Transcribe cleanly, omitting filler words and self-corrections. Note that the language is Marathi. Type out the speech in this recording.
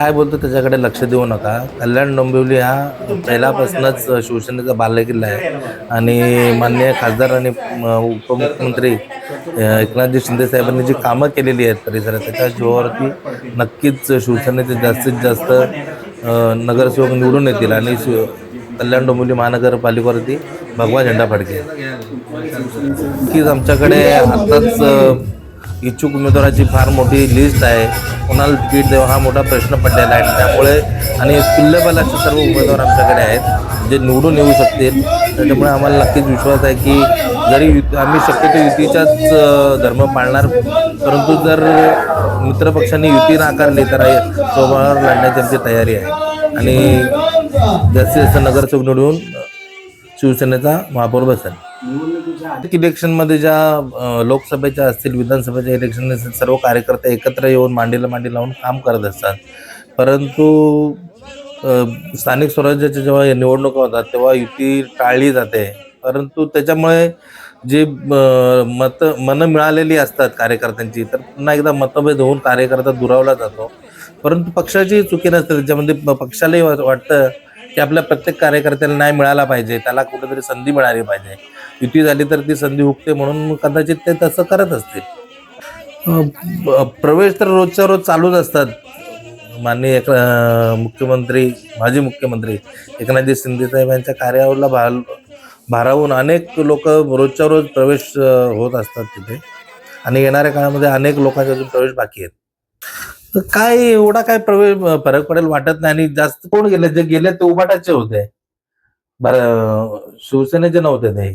काय बोलतो त्याच्याकडे लक्ष देऊ नका. कल्याण डोंबिवली हा पहिल्यापासूनच शिवसेनेचा बालेकिल्ला आहे आणि माननीय खासदार आणि उपमुख्यमंत्री एकनाथजी शिंदे साहेबांनी जी कामं केलेली आहेत परिसरात त्याच्या जोरावरती नक्कीच शिवसेनेचे जास्तीत जास्त नगरसेवक निवडून येतील आणि कल्याण डोंबिवली महानगरपालिकेवरती भगवा झेंडा फडकेल. नक्कीच आमच्याकडे आताच इच्छुक उमेदवाराची फार मोठी लिस्ट आहे. कोणाला तिकीट द्यावं हा मोठा प्रश्न पडलेला आहे. त्यामुळे आणि तुल्यबल असे सर्व उमेदवार आमच्याकडे आहेत जे निवडून येऊ शकतील. त्याच्यामुळे आम्हाला नक्कीच विश्वास आहे की जरी आम्ही शक्यतो युतीचाच धर्म पाळणार, परंतु जर मित्रपक्षांनी युती नाकारली तर सोबत लढण्याची आमची तयारी आहे आणि जास्तीत जास्त नगरसेवक निवडून शिवसेनेचा महापौर बसेल. इलेक्शनमध्ये ज्या लोकसभेच्या असतील विधानसभेच्या इलेक्शन असतील सर्व कार्यकर्ते एकत्र येऊन मांडीला मांडी लावून काम करत असतात. परंतु स्थानिक स्वराज्याच्या जेव्हा निवडणुका होतात तेव्हा युती टाळली जाते. परंतु त्याच्यामुळे जे मनं मिळालेली असतात कार्यकर्त्यांची तर पुन्हा एकदा मतभेद होऊन कार्यकर्ता दुरावला जातो. परंतु पक्षाची चुकी नसते. त्याच्यामध्ये पक्षालाही वाटतं की आपल्या प्रत्येक कार्यकर्त्याला न्याय मिळाला पाहिजे, त्याला कुठेतरी संधी मिळाली पाहिजे. युती झाली तर ती संधी हुकते म्हणून कदाचित ते तसं करत असतील. प्रवेश तर रोजच्या रोज चालूच असतात. माननीय मुख्यमंत्री माजी मुख्यमंत्री एकनाथजी शिंदे साहेब यांच्या कार्याला भारावून अनेक लोक रोजच्या रोज प्रवेश होत असतात तिथे आणि येणाऱ्या काळामध्ये अनेक लोकांचे अजून प्रवेश बाकी आहेत. काय एवढा काय फरक पडेल वाटत नाही. आणि जास्त कोण गेले, जे गेले ते उभाटाचे होते, शिवसेनेचे नव्हते ते.